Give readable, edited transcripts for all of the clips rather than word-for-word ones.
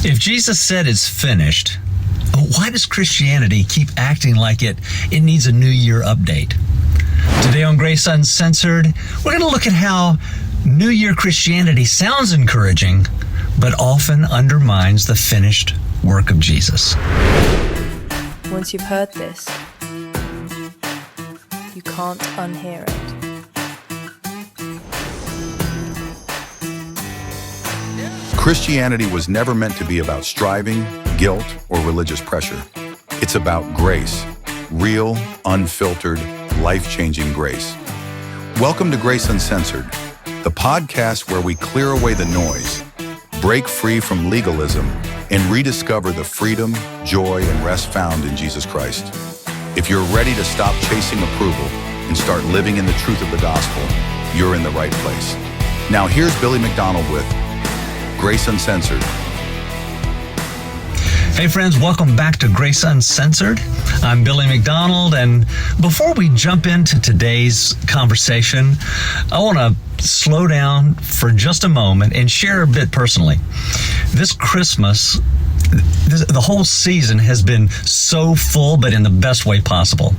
If Jesus said it's finished, why does Christianity keep acting like it needs a New Year update? Today on Grace Uncensored, we're going to look at how New Year Christianity sounds encouraging, but often undermines the finished work of Jesus. Once you've heard this, you can't unhear it. Christianity was never meant to be about striving, guilt, or religious pressure. It's about grace, real, unfiltered, life-changing grace. Welcome to Grace Uncensored, the podcast where we clear away the noise, break free from legalism, and rediscover the freedom, joy, and rest found in Jesus Christ. If you're ready to stop chasing approval and start living in the truth of the gospel, you're in the right place. Now here's Billy McDonald with Grace Uncensored. Hey friends, welcome back to Grace Uncensored. I'm Billy McDonald, and before we jump into today's conversation, I want to slow down for just a moment and share a bit personally. This Christmas, the whole season has been so full, but in the best way possible.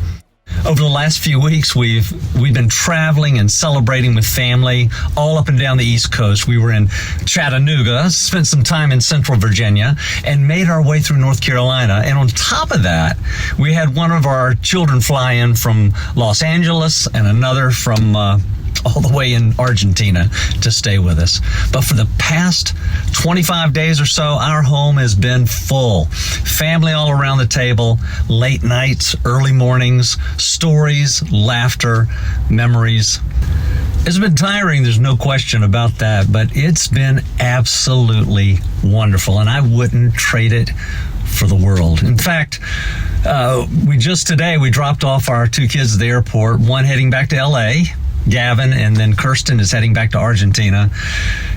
Over the last few weeks, we've been traveling and celebrating with family all up and down the East Coast. We were in Chattanooga, spent some time in Central Virginia, and made our way through North Carolina. And on top of that, we had one of our children fly in from Los Angeles and another from all the way in Argentina to stay with us. But for the past 25 days or so, our home has been full. Family all around the table, late nights, early mornings, stories, laughter, memories. It's been tiring, there's no question about that, but it's been absolutely wonderful, and I wouldn't trade it for the world. In fact, we dropped off our two kids at the airport, one heading back to LA, Gavin, and then Kirsten is heading back to Argentina.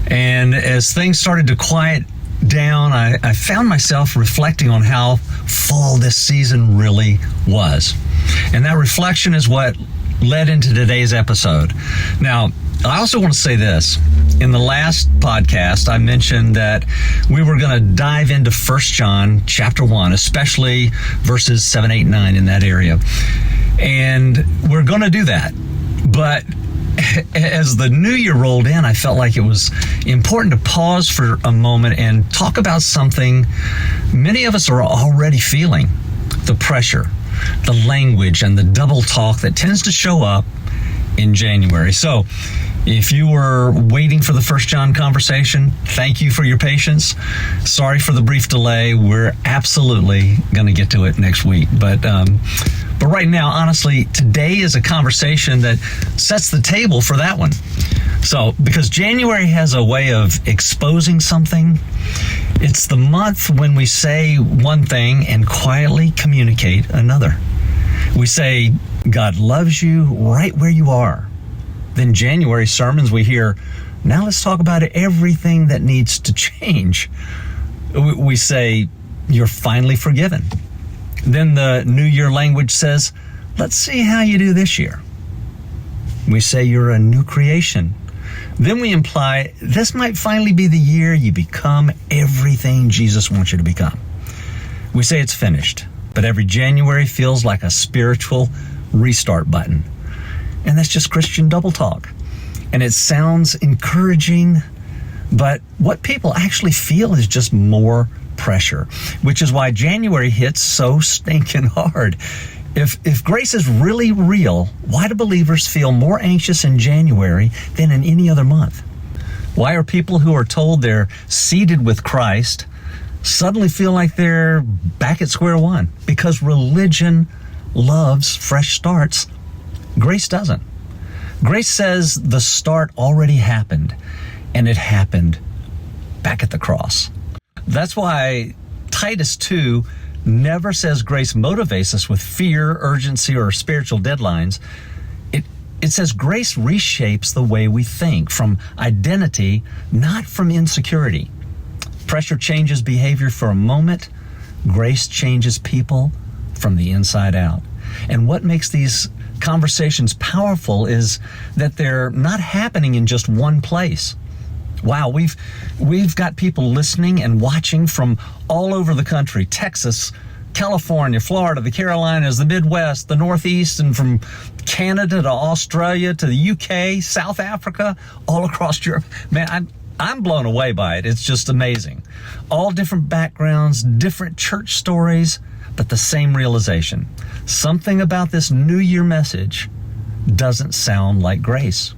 And as things started to quiet down, I found myself reflecting on how full this season really was. And that reflection is what led into today's episode. Now, I also want to say this. In the last podcast, I mentioned that we were going to dive into 1 John chapter 1, especially verses 7, 8, 9 in that area. And we're going to do that. But as the new year rolled in, I felt like it was important to pause for a moment and talk about something many of us are already feeling: the pressure, the language, and the double talk that tends to show up in January. So if you were waiting for the 1 John conversation, thank you for your patience. Sorry for the brief delay. We're absolutely going to get to it next week. But right now, honestly, today is a conversation that sets the table for that one. So, because January has a way of exposing something, it's the month when we say one thing and quietly communicate another. We say, God loves you right where you are. Then January sermons we hear, now let's talk about everything that needs to change. We say, you're finally forgiven. Then the New Year language says, let's see how you do this year. We say you're a new creation. Then we imply this might finally be the year you become everything Jesus wants you to become. We say it's finished, but every January feels like a spiritual restart button. And that's just Christian double talk. And it sounds encouraging, but what people actually feel is just more pressure, which is why January hits so stinking hard. If grace is really real, why do believers feel more anxious in January than in any other month? Why are people who are told they're seated with Christ suddenly feel like they're back at square one? Because religion loves fresh starts. Grace doesn't. Grace says the start already happened, and it happened back at the cross. That's why Titus 2 never says grace motivates us with fear, urgency, or spiritual deadlines. It says grace reshapes the way we think from identity, not from insecurity. Pressure changes behavior for a moment. Grace changes people from the inside out. And what makes these conversations powerful is that they're not happening in just one place Wow, we've got people listening and watching from all over the country: Texas, California, Florida, the Carolinas, the Midwest, the Northeast, and from Canada to Australia to the UK, South Africa, all across Europe. Man, I'm blown away by it. It's just amazing. All different backgrounds, different church stories, but the same realization. Something about this New Year message doesn't sound like grace.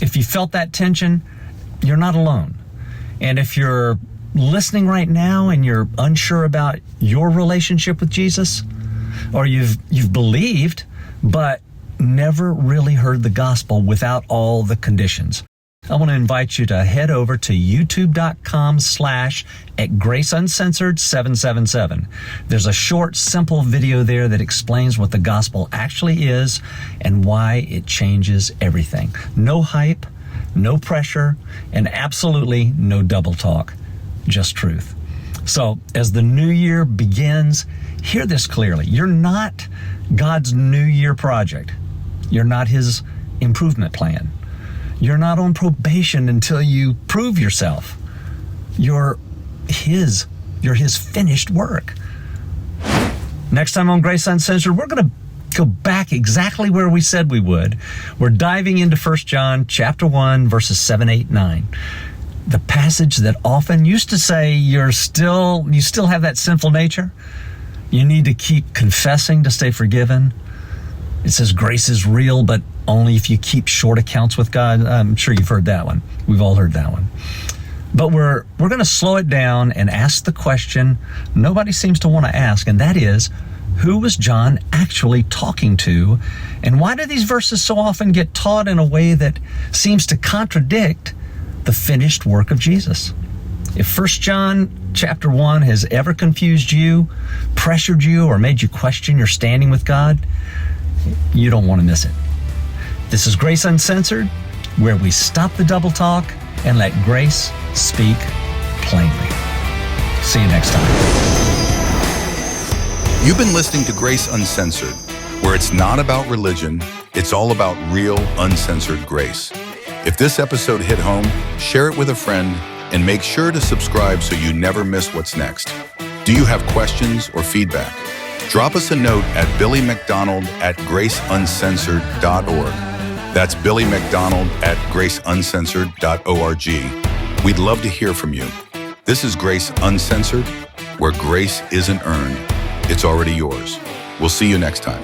If you felt that tension, you're not alone. And if you're listening right now and you're unsure about your relationship with Jesus, or you've believed but never really heard the gospel without all the conditions, I want to invite you to head over to youtube.com/@GraceUncensored777. There's a short, simple video there that explains what the gospel actually is and why it changes everything. No hype, no pressure, and absolutely no double talk. Just truth. So as the new year begins, hear this clearly. You're not God's New Year project. You're not His improvement plan. You're not on probation until you prove yourself. You're His finished work. Next time on Grace Uncensored, we're going to go back exactly where we said we would. We're diving into 1 John chapter 1, verses 7, 8, 9. The passage that often used to say you still have that sinful nature. You need to keep confessing to stay forgiven. It says grace is real, but only if you keep short accounts with God. I'm sure you've heard that one. We've all heard that one. But we're going to slow it down and ask the question nobody seems to want to ask, and that is, who was John actually talking to? And why do these verses so often get taught in a way that seems to contradict the finished work of Jesus? If 1 John chapter 1 has ever confused you, pressured you, or made you question your standing with God, you don't want to miss it. This is Grace Uncensored, where we stop the double talk and let grace speak plainly. See you next time. You've been listening to Grace Uncensored, where it's not about religion, it's all about real, uncensored grace. If this episode hit home, share it with a friend and make sure to subscribe so you never miss what's next. Do you have questions or feedback? Drop us a note at billymcdonald@graceuncensored.org. That's billymcdonald@graceuncensored.org. We'd love to hear from you. This is Grace Uncensored, where grace isn't earned. It's already yours. We'll see you next time.